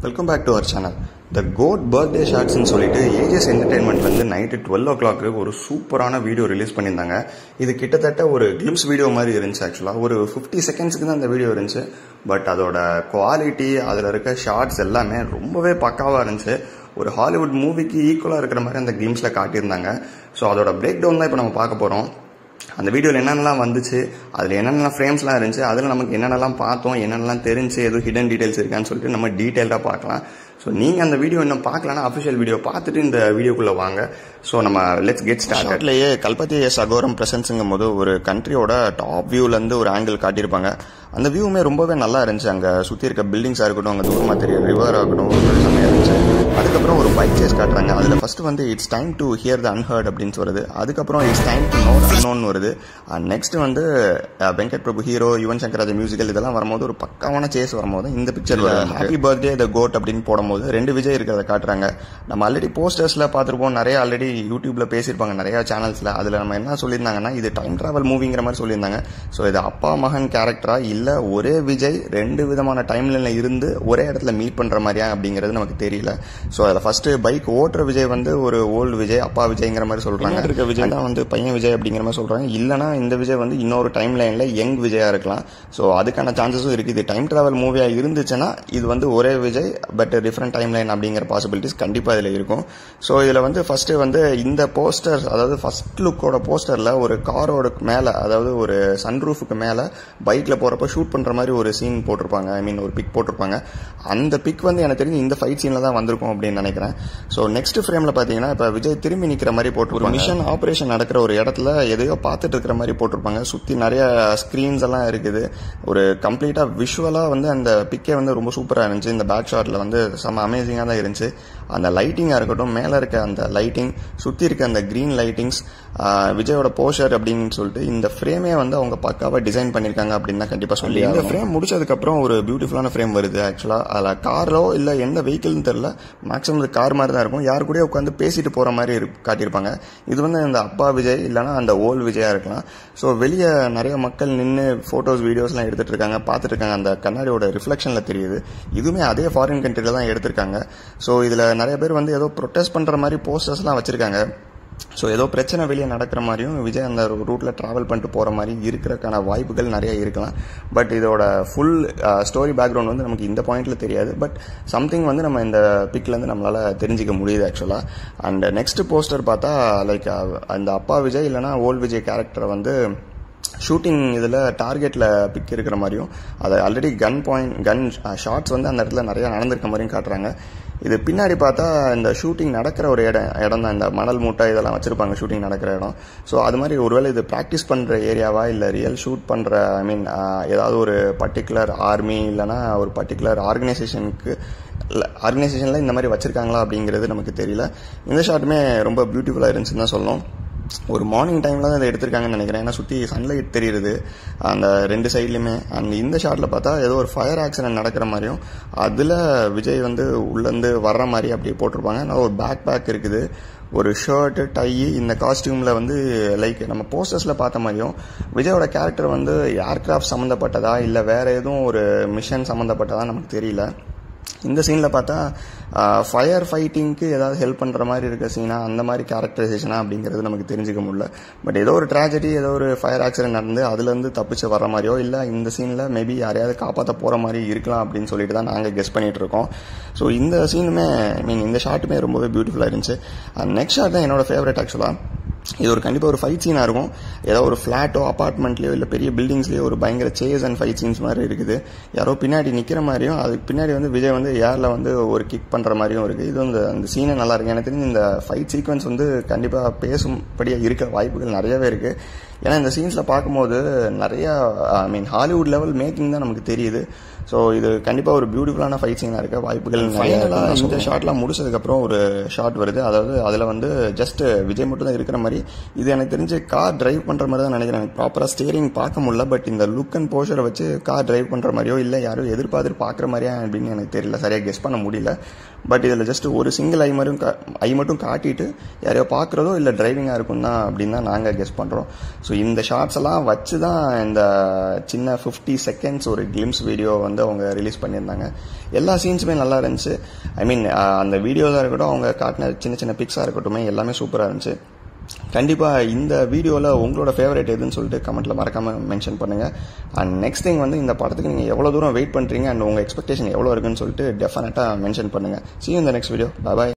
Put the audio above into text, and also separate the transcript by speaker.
Speaker 1: Welcome back to our channel. The GOAT birthday ஷார்ட்ஸ்ன்னு சொல்லிட்டு ஏஜஸ் என்டர்டைன்மெண்ட்லேருந்து நைட்டு 12 o'clock ஒரு சூப்பரான வீடியோ ரிலீஸ் பண்ணியிருந்தாங்க. இது கிட்டத்தட்ட ஒரு கிளிம்ஸ் வீடியோ மாதிரி இருந்துச்சு. ஆக்சுவலாக ஒரு 50 செகண்ட்ஸுக்கு தான் அந்த வீடியோ இருந்துச்சு. பட் அதோட குவாலிட்டி, அதில் இருக்க ஷார்ட்ஸ் எல்லாமே ரொம்பவே பக்காவாக இருந்துச்சு. ஒரு ஹாலிவுட் மூவிக்கு ஈக்குவலாக இருக்கிற மாதிரி அந்த கிளிம்ஸில் காட்டியிருந்தாங்க. ஸோ அதோட பிரேக் டவுன் தான் இப்போ நம்ம பார்க்க போகிறோம். அந்த வீடியோவில் என்னென்னலாம் வந்துச்சு, அதில் என்னென்னலாம் ஃப்ரேம்ஸ்லாம் இருந்துச்சு, அதில் நமக்கு என்னென்னலாம் பார்த்தோம், என்னென்னலாம் தெரிஞ்சு, எதுவும் ஹிடன் டீடைல்ஸ் இருக்கான்னு சொல்லிட்டு நம்ம டீட்டெயிலாக பார்க்கலாம். ஸோ நீங்கள் அந்த வீடியோ இன்னும் பார்க்கலன்னா அஃபிஷியல் வீடியோ பார்த்துட்டு இந்த வீடியோக்குள்ளே வாங்க. ஸோ நம்ம லெட்ஸ் கெட் ஸ்டார்ட்லேயே கல்பத்தி எஸ் அகோரம் பிரசன்ஸுங்கும் போது ஒரு கண்ட்ரியோட டாப் வியூலேருந்து ஒரு ஆங்கிள் காட்டியிருப்பாங்க. அந்த வியூவுமே ரொம்பவே நல்லா இருந்துச்சு. அங்கே சுற்றி இருக்க பில்டிங்ஸாக இருக்கட்டும், அங்கே தூரமாக தெரிய ரிவர் ஆகட்டும், செம்மையாக இருந்துச்சு. அதுக்கப்புறம் ஒரு பைக் சேஸ் காட்டுறாங்க. அதில் ஃபர்ஸ்ட் வந்து it's time to hear the unheard அப்படின்னு வருது. அதுக்கப்புறம் it's time to know unknown வருது. நெக்ஸ்ட் வந்து வெங்கட் பிரபு ஹீரோ, யுவன் சங்கர் ராஜா மியூசிக்கல் இதெல்லாம் வரும்போது ஒரு பக்காவான சேஸ் வரும்போது இந்த பிக்சர் ஹாப்பி பர்த்டே த கோட் அப்படின்னு போடும்போது 2 விஜய் இருக்கிறத காட்டுறாங்க. நம்ம ஆல்ரெடி போஸ்டர்ஸ்ல பார்த்துருப்போம், நிறைய ஆல்ரெடி யூடியூப்ல பேசியிருப்பாங்க நிறைய சேனல்ஸ்ல. அதில் நம்ம என்ன சொல்லியிருந்தாங்கன்னா, இது டைம் டிராவல் மூவிங்கிற மாதிரி சொல்லியிருந்தாங்க. ஸோ இது அப்பா மகன் கேரக்டரா இல்லை ஒரே விஜய் 2 விதமான டைம்லைன்ல இருந்து ஒரே இடத்துல மீட் பண்ற மாதிரியா அப்படிங்கிறது நமக்கு தெரியல. ஸோ அதில் ஃபர்ஸ்ட் பைக் ஓட்டுற விஜய் வந்து ஒரு ஓல்டு விஜய், அப்பா விஜய்ங்கிற மாதிரி சொல்றாங்க. இருக்க விஜய் தான் வந்து பையன் விஜய் அப்படிங்கிற மாதிரி சொல்றாங்க. இல்லைனா இந்த விஜய் வந்து இன்னொரு டைம் லைன்ல யங் விஜயா இருக்கலாம். ஸோ அதுக்கான சான்சஸும் இருக்கு. இது டைம் டிராவல் மூவியா இருந்துச்சுன்னா இது வந்து ஒரே Vijay but different time line அப்படிங்கிற பாசிபிலிட்டிஸ் கண்டிப்பா இதுல இருக்கும். ஸோ இதுல வந்து ஃபர்ஸ்ட் வந்து இந்த போஸ்டர், அதாவது ஃபர்ஸ்ட் லுக்கோட போஸ்டர்ல ஒரு காரோட மேல, அதாவது ஒரு சன்ரூஃபுக்கு மேல பைக்ல போறப்ப ஷூட் பண்ற மாதிரி ஒரு சீன் போட்டிருப்பாங்க. ஐ மீன் ஒரு பிக் போட்டிருப்பாங்க. அந்த பிக் வந்து எனக்கு தெரிஞ்சு இந்த ஃபைட் சீன்ல தான் வந்திருக்கும் அப்படின்னு நினைக்கிறேன். ஸோ நெக்ஸ்ட் ஃப்ரேம்ல பாத்தீங்கன்னா இப்ப விஜய் திரும்பி நிக்கிற மாதிரி போட்டிருப்பாங்க. மிஷன் ஆபரேஷன் நடக்கிற ஒரு இடத்துல எதையோ பார்த்துட்டு இருக்கிற மாதிரி போட்டிருப்பாங்க. சுத்தி நிறைய ஸ்கிரீன்ஸ் எல்லாம் இருக்குது. ஒரு கம்ப்ளீட்டா விஷுவலா வந்து அந்த பிக்கே வந்து ரொம்ப சூப்பரா இருந்துச்சு. இந்த பேக் ஷாட்ல வந்து செம்ம அமேசிங்கா தான் இருந்துச்சு. அந்த லைட்டிங்கா இருக்கட்டும், மேல இருக்க அந்த லைட்டிங், சுத்தி இருக்க அந்த கிரீன் லைட்டிங்ஸ், விஜயோட போஸ்டர் அப்படின்னு சொல்லிட்டு இந்த ஃப்ரேமே வந்து அவங்க பக்காவா டிசைன் பண்ணிருக்காங்க அப்படின்னு தான் கண்டிப்பா சொல்லி. இந்த ஃப்ரேம் முடிச்சதுக்கு அப்புறம் ஒரு பியூட்டிஃபுல்லான ஃப்ரேம் வருது. ஆக்சுவலா அதுல காரோ இல்ல எந்த வெஹிக்கிள்னு தெரியல, மேக்ஸிமம் இது கார் மாதிரி தான் இருக்கும். யாரு கூட உட்காந்து பேசிட்டு போற மாதிரி காட்டியிருப்பாங்க. இது வந்து இந்த அப்பா விஜய் இல்லைன்னா அந்த ஓல்டு விஜயா இருக்கலாம். ஸோ வெளியே நிறைய மக்கள் நின்று போட்டோஸ் வீடியோஸ் எல்லாம் எடுத்துட்டு இருக்காங்க, பார்த்துட்டு இருக்காங்க. அந்த கண்ணாடியோட ரிஃப்ளெக்ஷன்ல தெரியுது. இதுவுமே அதே ஃபாரின் கண்ட்ரில தான் எடுத்திருக்காங்க. ஸோ இதுல நிறைய பேர் வந்து ஏதோ ப்ரொடெஸ்ட் பண்ற மாதிரி போஸ்டர்ஸ் எல்லாம் வச்சிருக்காங்க. ஸோ ஏதோ பிரச்சனை வெளியே நடக்கிற மாதிரியும் விஜய் அந்த ரூட்ல டிராவல் பண்ணிட்டு போற மாதிரி இருக்கிறதுக்கான வாய்ப்புகள் நிறைய இருக்கலாம். பட் இதோட ஃபுல் ஸ்டோரி பேக்ரவுண்ட் வந்து நமக்கு இந்த பாயிண்ட்ல தெரியாது. பட் சம்திங் வந்து நம்ம இந்த பிக்ல இருந்து நம்மளால தெரிஞ்சுக்க முடியுது ஆக்சுவலா. அண்ட் நெக்ஸ்ட் போஸ்டர் பார்த்தா லைக் அந்த அப்பா விஜய் இல்லைன்னா ஓல்டு விஜய் கேரக்டரை வந்து ஷூட்டிங் இதில் டார்கெட்டில் பிக் இருக்கிற மாதிரியும், அதை ஆல்ரெடி கன் ஷாட்ஸ் வந்து அந்த இடத்துல நிறைய நடந்திருக்க மாதிரியும் காட்டுறாங்க. இது பின்னாடி பார்த்தா இந்த ஷூட்டிங் நடக்கிற ஒரு இடம் தான். இந்த மணல் மூட்டை இதெல்லாம் வச்சிருப்பாங்க ஷூட்டிங் நடக்கிற இடம். ஸோ அது மாதிரி ஒருவேளை இது ப்ராக்டிஸ் பண்ணுற ஏரியாவா இல்லை ரியல் ஷூட் பண்ணுற, ஐ மீன் ஏதாவது ஒரு பர்டிகுலர் ஆர்மி இல்லைன்னா ஒரு பர்டிகுலர் ஆர்கனைசேஷனில் இந்த மாதிரி வச்சிருக்காங்களா அப்படிங்கிறது நமக்கு தெரியல. இந்த ஷாட்டுமே ரொம்ப பியூட்டிஃபுல்லாக இருந்துச்சுன்னு தான் சொல்லணும். ஒரு மார்னிங் டைம்ல தான் இதை எடுத்திருக்காங்கன்னு நினைக்கிறேன். ஏன்னா சுற்றி சன்லைட் தெரியுது அந்த 2 சைட்லையுமே. அண்ட் இந்த ஷாட்ல பார்த்தா ஏதோ ஒரு ஃபயர் ஆக்சிடென்ட் நடக்கிற மாதிரியும், அதில் விஜய் வந்து உள்ளேருந்து வர்ற மாதிரி அப்படியே போட்டிருப்பாங்க. ஆனால் ஒரு பேக் இருக்குது, ஒரு ஷர்ட், டை, இந்த காஸ்டியூம்ல வந்து லைக் நம்ம போஸ்டர்ஸ்ல பார்த்த மாதிரியும் விஜயோட கேரக்டர் வந்து ஏர்கிராஃப்ட் சம்மந்தப்பட்டதா இல்லை வேற எதுவும் ஒரு மிஷன் சம்மந்தப்பட்டதா நமக்கு தெரியல. இந்த சீன்ல பார்த்தா ஃபயர் ஃபைட்டிங்க்கு ஏதாவது ஹெல்ப் பண்ற மாதிரி இருக்க சீனா, அந்த மாதிரி கேரக்டரைசேஷனா அப்படிங்கிறது நமக்கு தெரிஞ்சுக்க முடியல. பட் ஏதோ ஒரு ட்ராஜடி, ஏதோ ஒரு ஃபயர் ஆக்சிடென்ட் நடந்து அதுல இருந்து தப்பிச்சு வர்ற மாதிரியோ இல்ல இந்த சீன்ல மேபி யாரையாவது காப்பாற்ற போற மாதிரி இருக்கலாம் அப்படின்னு சொல்லிட்டு தான் நாங்க கெஸ் பண்ணிட்டு இருக்கோம். ஸோ இந்த சீனுமே, ஐ மீன் இந்த ஷாட்டுமே ரொம்பவே பியூட்டிஃபுல்லா இருந்துச்சு. நெக்ஸ்ட் ஷாட் தான் என்னோட ஃபேவரட் ஆக்சுவலா. இது ஒரு கண்டிப்பா ஒரு ஃபைட் சீனா இருக்கும். ஏதோ ஒரு ஃபிளாட்டோ அபார்ட்மெண்ட்லயோ இல்ல பெரிய பில்டிங்ஸ்லயோ ஒரு பயங்கர சேஸ் அண்ட் ஃபைட் சீன்ஸ் மாதிரி இருக்குது. யாரோ பின்னாடி நிக்கிற மாதிரியும், அதுக்கு பின்னாடி வந்து விஜய் வந்து ஏர்ல வந்து ஒரு கிக் பண்ற மாதிரியும் இருக்கு. இது வந்து அந்த சீனே நல்லா இருக்கு. எனக்கு தெரிஞ்சு இந்த ஃபைட் சீக்வன்ஸ் வந்து கண்டிப்பா பேசும்படியா இருக்க வாய்ப்புகள் நிறையவே இருக்கு. ஏன்னா இந்த சீன்ஸ்ல பார்க்கும்போது நிறைய, ஐ மீன் ஹாலிவுட் லெவல் மேக்கிங் தான் நமக்கு தெரியுது. ஸோ இது கண்டிப்பா ஒரு பியூட்டிஃபுல்லான ஃபைட் சீனா இருக்க வாய்ப்புகள் நிறைய. இந்த ஷாட்லாம் முடிச்சதுக்கு அப்புறம் ஒரு ஷாட் வருது. அதாவது அதுல வந்து ஜஸ்ட் விஜய் மட்டும் தான் இருக்கிற மாதிரி. இது எனக்கு தெரிஞ்சு கார் டிரைவ் பண்ற மாதிரி தான் நினைக்கிறேன். ப்ராப்பரா ஸ்டீரிங் பார்க்க முடியல. பட் இந்த லுக் அண்ட் போஸ்டரை வச்சு கார் டிரைவ் பண்ற மாதிரியோ இல்ல யாரும் எதிர்பார்த்து பாக்குற மாதிரியா அப்படின்னு எனக்கு தெரியல, சரியா கெஸ் பண்ண முடியல. பட் இதுல ஜஸ்ட் ஒரு சிங்கிள் ஐ மட்டும் காட்டிட்டு யாரையோ பாக்குறதோ இல்ல டிரைவிங்கா இருக்கும் தான் அப்படின்னு தான் நாங்க கெஸ் பண்றோம். ஸோ இந்த ஷார்ட்ஸ் எல்லாம் வச்சுதான் இந்த சின்ன 50 செகண்ட்ஸ் ஒரு கிளிம்ஸ் வீடியோ வந்து வந்து அவங்க ரிலீஸ் பண்ணியிருந்தாங்க. எல்லா சீன்ஸுமே நல்லா இருந்துச்சு. ஐ மீன் அந்த வீடியோஸாக இருக்கட்டும், அவங்க காட்டின சின்ன சின்ன பிக்ஸாக இருக்கட்டும், எல்லாமே சூப்பராக இருந்துச்சு. கண்டிப்பாக இந்த வீடியோவில் உங்களோட ஃபேவரட் எதுன்னு சொல்லிட்டு கமெண்ட்டில் மறக்காமல் மென்ஷன் பண்ணுங்கள். அண்ட் நெக்ஸ்ட் திங் வந்து இந்த படத்துக்கு நீங்கள் எவ்வளோ தூரம் வெயிட் பண்ணுறீங்க அண்ட் உங்கள் எக்ஸ்பெக்டேஷன் எவ்வளோ இருக்குன்னு சொல்லிட்டு டெஃபினட்டாக மென்ஷன் பண்ணுங்கள். See you in the next video. Bye bye.